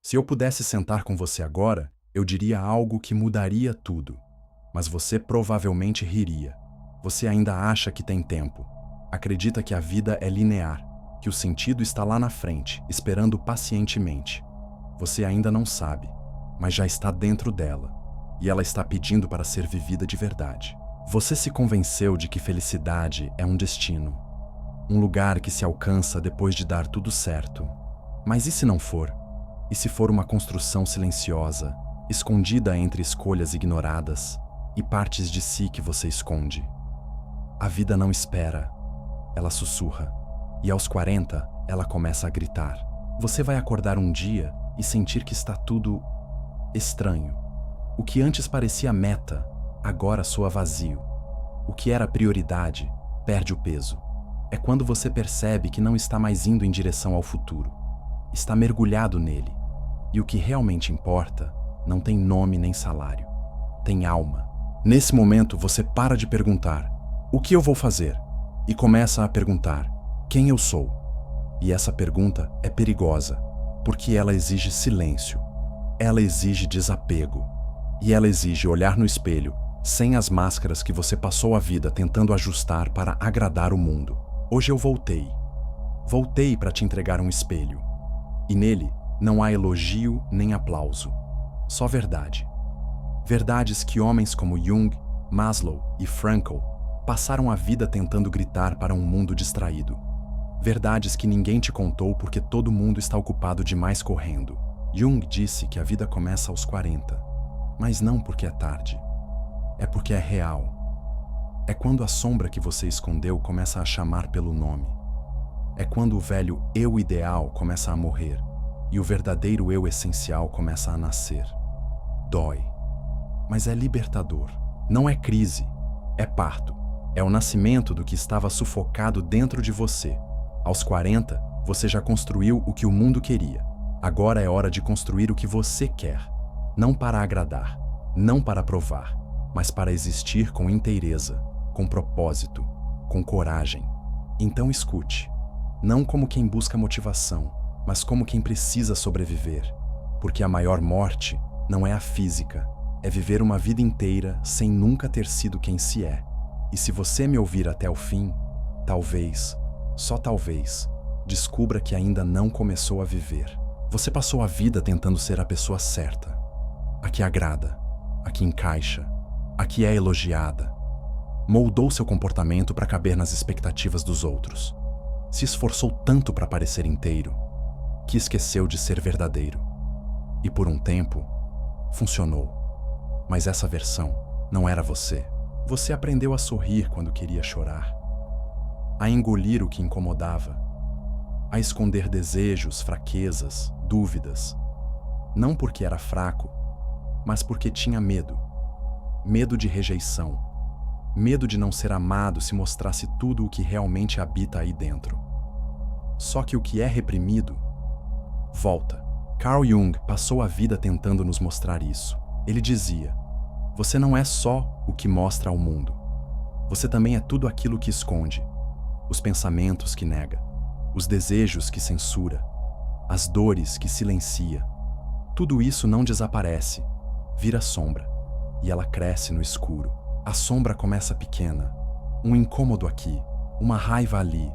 Se eu pudesse sentar com você agora, eu diria algo que mudaria tudo. Mas você provavelmente riria. Você ainda acha que tem tempo. Acredita que a vida é linear, que o sentido está lá na frente, esperando pacientemente. Você ainda não sabe, mas já está dentro dela, e ela está pedindo para ser vivida de verdade. Você se convenceu de que felicidade é um destino, um lugar que se alcança depois de dar tudo certo. Mas e se não for? E se for uma construção silenciosa, escondida entre escolhas ignoradas e partes de si que você esconde? A vida não espera, ela sussurra, e aos 40 ela começa a gritar. Você vai acordar um dia e sentir que está tudo estranho. O que antes parecia meta, agora soa vazio. O que era prioridade, perde o peso. É quando você percebe que não está mais indo em direção ao futuro. Está mergulhado nele. E o que realmente importa não tem nome nem salário. Tem alma. Nesse momento você para de perguntar: o que eu vou fazer? E começa a perguntar: quem eu sou? E essa pergunta é perigosa, porque ela exige silêncio. Ela exige desapego. E ela exige olhar no espelho, sem as máscaras que você passou a vida tentando ajustar para agradar o mundo. Hoje eu voltei. Voltei para te entregar um espelho. E nele não há elogio nem aplauso. Só verdade. Verdades que homens como Jung, Maslow e Frankl passaram a vida tentando gritar para um mundo distraído. Verdades que ninguém te contou porque todo mundo está ocupado demais correndo. Jung disse que a vida começa aos 40, mas não porque é tarde. É porque é real. É quando a sombra que você escondeu começa a chamar pelo nome. É quando o velho eu ideal começa a morrer e o verdadeiro eu essencial começa a nascer. Dói. Mas é libertador. Não é crise, é parto. É o nascimento do que estava sufocado dentro de você. Aos 40, você já construiu o que o mundo queria. Agora é hora de construir o que você quer. Não para agradar, não para provar, mas para existir com inteireza, com propósito, com coragem. Então escute. Não como quem busca motivação, mas como quem precisa sobreviver. Porque a maior morte não é a física, é viver uma vida inteira sem nunca ter sido quem se é. E se você me ouvir até o fim, talvez, só talvez, descubra que ainda não começou a viver. Você passou a vida tentando ser a pessoa certa, a que agrada, a que encaixa, a que é elogiada. Moldou seu comportamento para caber nas expectativas dos outros. Se esforçou tanto para parecer inteiro, que esqueceu de ser verdadeiro. E por um tempo, funcionou. Mas essa versão não era você. Você aprendeu a sorrir quando queria chorar, a engolir o que incomodava, a esconder desejos, fraquezas, dúvidas. Não porque era fraco, mas porque tinha medo. Medo de rejeição. Medo de não ser amado se mostrasse tudo o que realmente habita aí dentro. Só que o que é reprimido, volta. Carl Jung passou a vida tentando nos mostrar isso. Ele dizia: você não é só o que mostra ao mundo. Você também é tudo aquilo que esconde. Os pensamentos que nega, os desejos que censura, as dores que silencia. Tudo isso não desaparece, vira sombra, e ela cresce no escuro. A sombra começa pequena, um incômodo aqui, uma raiva ali,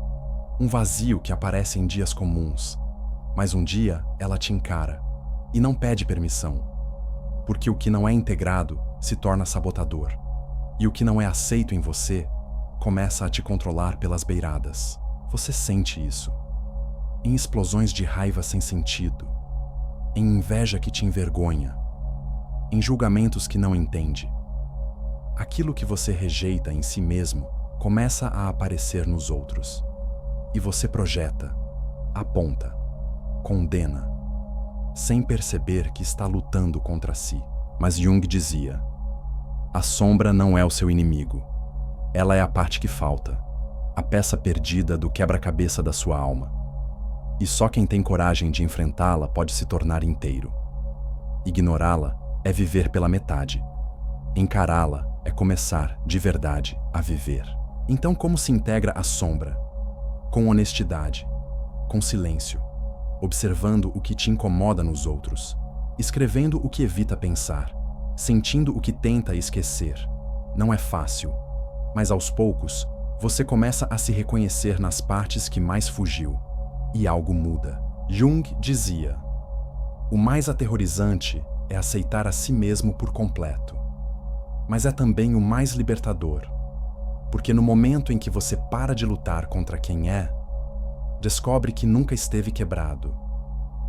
um vazio que aparece em dias comuns. Mas um dia ela te encara, e não pede permissão, porque o que não é integrado se torna sabotador, e o que não é aceito em você começa a te controlar pelas beiradas. Você sente isso, em explosões de raiva sem sentido, em inveja que te envergonha, em julgamentos que não entende. Aquilo que você rejeita em si mesmo começa a aparecer nos outros, e você projeta, aponta, condena, sem perceber que está lutando contra si. Mas Jung dizia: a sombra não é o seu inimigo. Ela é a parte que falta, a peça perdida do quebra-cabeça da sua alma. E só quem tem coragem de enfrentá-la pode se tornar inteiro. Ignorá-la é viver pela metade. Encará-la é começar, de verdade, a viver. Então, como se integra a sombra? Com honestidade, com silêncio, observando o que te incomoda nos outros, escrevendo o que evita pensar, sentindo o que tenta esquecer. Não é fácil, mas aos poucos, você começa a se reconhecer nas partes que mais fugiu, e algo muda. Jung dizia: o mais aterrorizante é aceitar a si mesmo por completo, mas é também o mais libertador, porque no momento em que você para de lutar contra quem é, descobre que nunca esteve quebrado,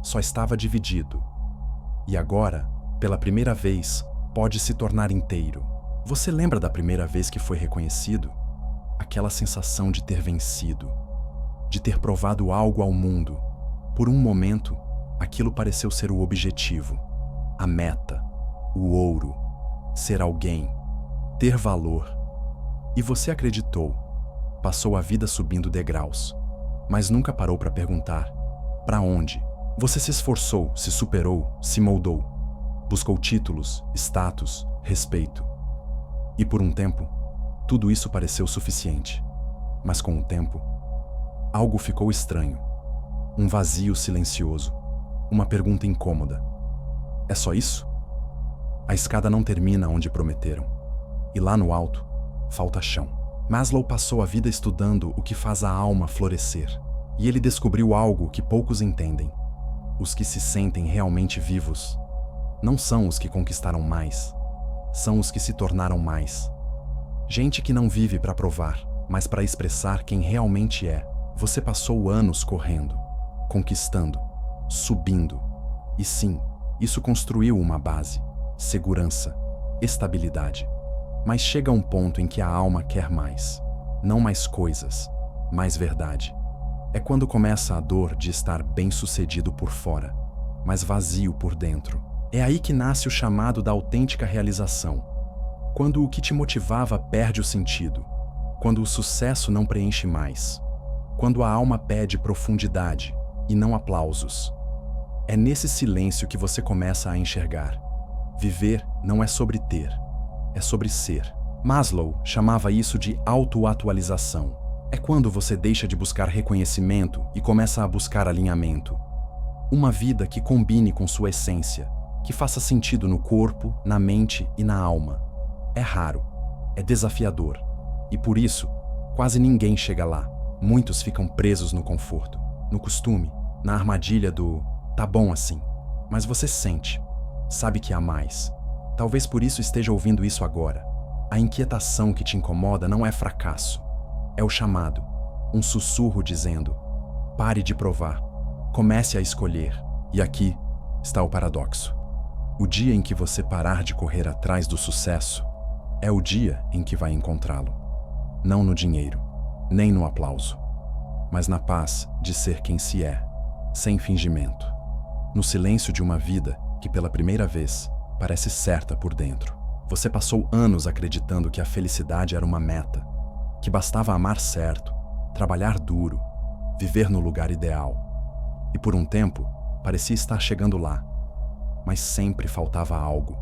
só estava dividido, e agora, pela primeira vez, pode se tornar inteiro. Você lembra da primeira vez que foi reconhecido? Aquela sensação de ter vencido, de ter provado algo ao mundo. Por um momento, aquilo pareceu ser o objetivo, a meta, o ouro, ser alguém, ter valor. E você acreditou, passou a vida subindo degraus, mas nunca parou para perguntar: para onde? Você se esforçou, se superou, se moldou, buscou títulos, status, respeito. E por um tempo, tudo isso pareceu suficiente. Mas com o tempo, algo ficou estranho. Um vazio silencioso, uma pergunta incômoda. É só isso? A escada não termina onde prometeram. E lá no alto, falta chão. Maslow passou a vida estudando o que faz a alma florescer. E ele descobriu algo que poucos entendem. Os que se sentem realmente vivos não são os que conquistaram mais, são os que se tornaram mais. Gente que não vive para provar, mas para expressar quem realmente é. Você passou anos correndo, conquistando, subindo. E sim, isso construiu uma base, segurança, estabilidade. Mas chega um ponto em que a alma quer mais. Não mais coisas, mais verdade. É quando começa a dor de estar bem-sucedido por fora, mas vazio por dentro. É aí que nasce o chamado da autêntica realização. Quando o que te motivava perde o sentido. Quando o sucesso não preenche mais. Quando a alma pede profundidade e não aplausos. É nesse silêncio que você começa a enxergar. Viver não é sobre ter, é sobre ser. Maslow chamava isso de autoatualização. É quando você deixa de buscar reconhecimento e começa a buscar alinhamento. Uma vida que combine com sua essência, que faça sentido no corpo, na mente e na alma. É raro, é desafiador, e por isso, quase ninguém chega lá. Muitos ficam presos no conforto, no costume, na armadilha do "tá bom assim". Mas você sente, sabe que há mais. Talvez por isso esteja ouvindo isso agora. A inquietação que te incomoda não é fracasso. É o chamado, um sussurro dizendo: pare de provar, comece a escolher. E aqui está o paradoxo. O dia em que você parar de correr atrás do sucesso é o dia em que vai encontrá-lo. Não no dinheiro, nem no aplauso, mas na paz de ser quem se é, sem fingimento. No silêncio de uma vida que pela primeira vez parece certa por dentro. Você passou anos acreditando que a felicidade era uma meta, que bastava amar certo, trabalhar duro, viver no lugar ideal. E por um tempo, parecia estar chegando lá. Mas sempre faltava algo,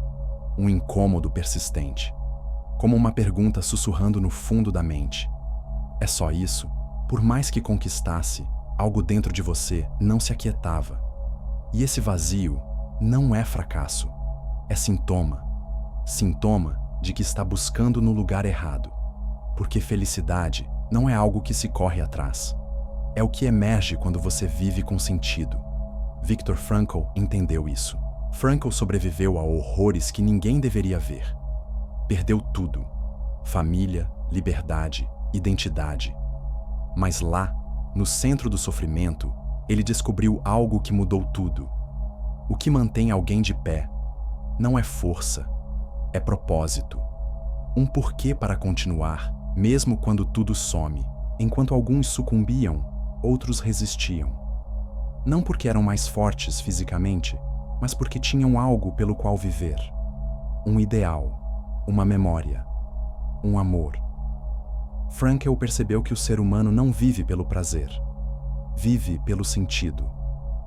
um incômodo persistente, como uma pergunta sussurrando no fundo da mente. É só isso? Por mais que conquistasse, algo dentro de você não se aquietava. E esse vazio não é fracasso, é sintoma. Sintoma de que está buscando no lugar errado. Porque felicidade não é algo que se corre atrás. É o que emerge quando você vive com sentido. Viktor Frankl entendeu isso. Frankl sobreviveu a horrores que ninguém deveria ver. Perdeu tudo: família, liberdade, identidade. Mas lá, no centro do sofrimento, ele descobriu algo que mudou tudo. O que mantém alguém de pé não é força, é propósito. Um porquê para continuar, mesmo quando tudo some. Enquanto alguns sucumbiam, outros resistiam. Não porque eram mais fortes fisicamente, mas porque tinham algo pelo qual viver. Um ideal, uma memória, um amor. Frankl percebeu que o ser humano não vive pelo prazer. Vive pelo sentido.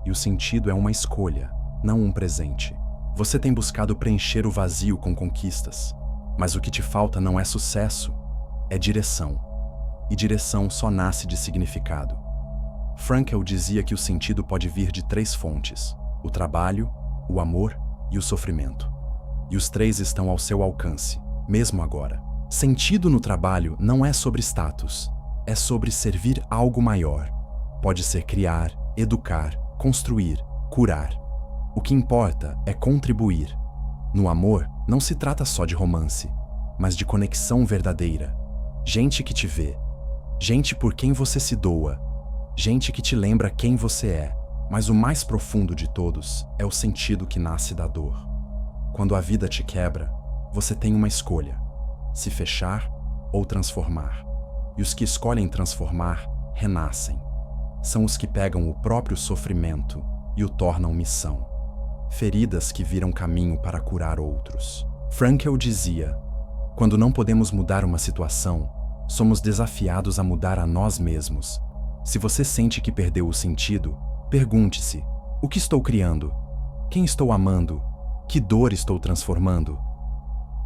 E o sentido é uma escolha, não um presente. Você tem buscado preencher o vazio com conquistas, mas o que te falta não é sucesso, é direção. E direção só nasce de significado. Frankl dizia que o sentido pode vir de 3 fontes: o trabalho, o amor e o sofrimento. E os 3 estão ao seu alcance, mesmo agora. Sentido no trabalho não é sobre status, é sobre servir algo maior. Pode ser criar, educar, construir, curar. O que importa é contribuir. No amor, não se trata só de romance, mas de conexão verdadeira. Gente que te vê, gente por quem você se doa, gente que te lembra quem você é. Mas o mais profundo de todos é o sentido que nasce da dor. Quando a vida te quebra, você tem uma escolha: se fechar ou transformar. E os que escolhem transformar, renascem. São os que pegam o próprio sofrimento e o tornam missão. Feridas que viram caminho para curar outros. Frankl dizia: quando não podemos mudar uma situação, somos desafiados a mudar a nós mesmos. Se você sente que perdeu o sentido, pergunte-se: o que estou criando? Quem estou amando? Que dor estou transformando?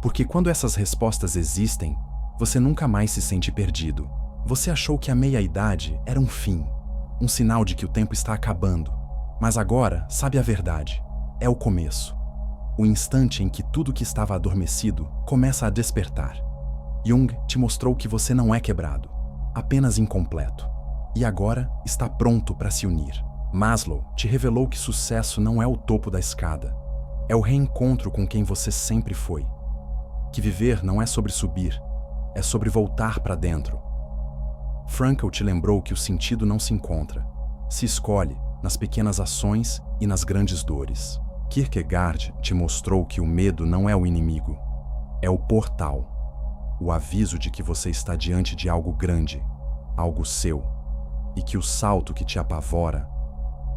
Porque quando essas respostas existem, você nunca mais se sente perdido. Você achou que a meia-idade era um fim, um sinal de que o tempo está acabando. Mas agora, sabe a verdade: é o começo. O instante em que tudo que estava adormecido começa a despertar. Jung te mostrou que você não é quebrado, apenas incompleto. E agora está pronto para se unir. Maslow te revelou que sucesso não é o topo da escada, é o reencontro com quem você sempre foi. Que viver não é sobre subir, é sobre voltar para dentro. Frankl te lembrou que o sentido não se encontra, se escolhe nas pequenas ações e nas grandes dores. Kierkegaard te mostrou que o medo não é o inimigo, é o portal, o aviso de que você está diante de algo grande, algo seu, e que o salto que te apavora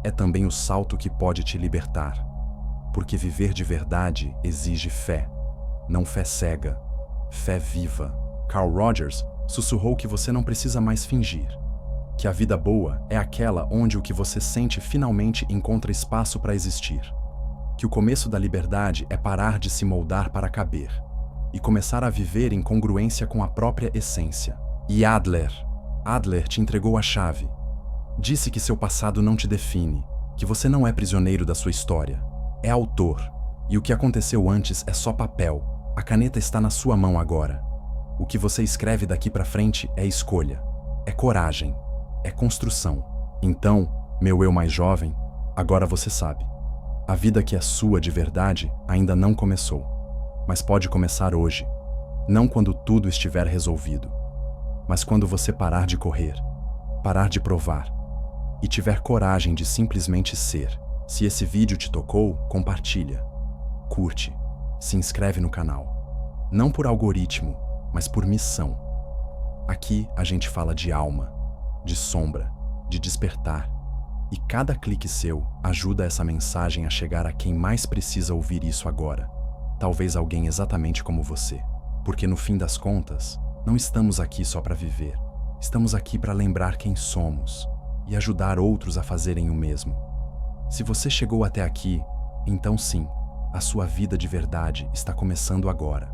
é também o salto que pode te libertar, porque viver de verdade exige fé, não fé cega, fé viva. Carl Rogers sussurrou que você não precisa mais fingir, que a vida boa é aquela onde o que você sente finalmente encontra espaço para existir, que o começo da liberdade é parar de se moldar para caber e começar a viver em congruência com a própria essência. E Adler te entregou a chave. Disse que seu passado não te define, que você não é prisioneiro da sua história, é autor, e o que aconteceu antes é só papel, a caneta está na sua mão agora. O que você escreve daqui para frente é escolha, é coragem, é construção. Então, meu eu mais jovem, agora você sabe. A vida que é sua de verdade ainda não começou, mas pode começar hoje, não quando tudo estiver resolvido, mas quando você parar de correr, parar de provar, e tiver coragem de simplesmente ser. Se esse vídeo te tocou, compartilha, curte, se inscreve no canal. Não por algoritmo, mas por missão. Aqui a gente fala de alma, de sombra, de despertar. E cada clique seu ajuda essa mensagem a chegar a quem mais precisa ouvir isso agora. Talvez alguém exatamente como você. Porque no fim das contas, não estamos aqui só para viver. Estamos aqui para lembrar quem somos e ajudar outros a fazerem o mesmo. Se você chegou até aqui, então sim, a sua vida de verdade está começando agora.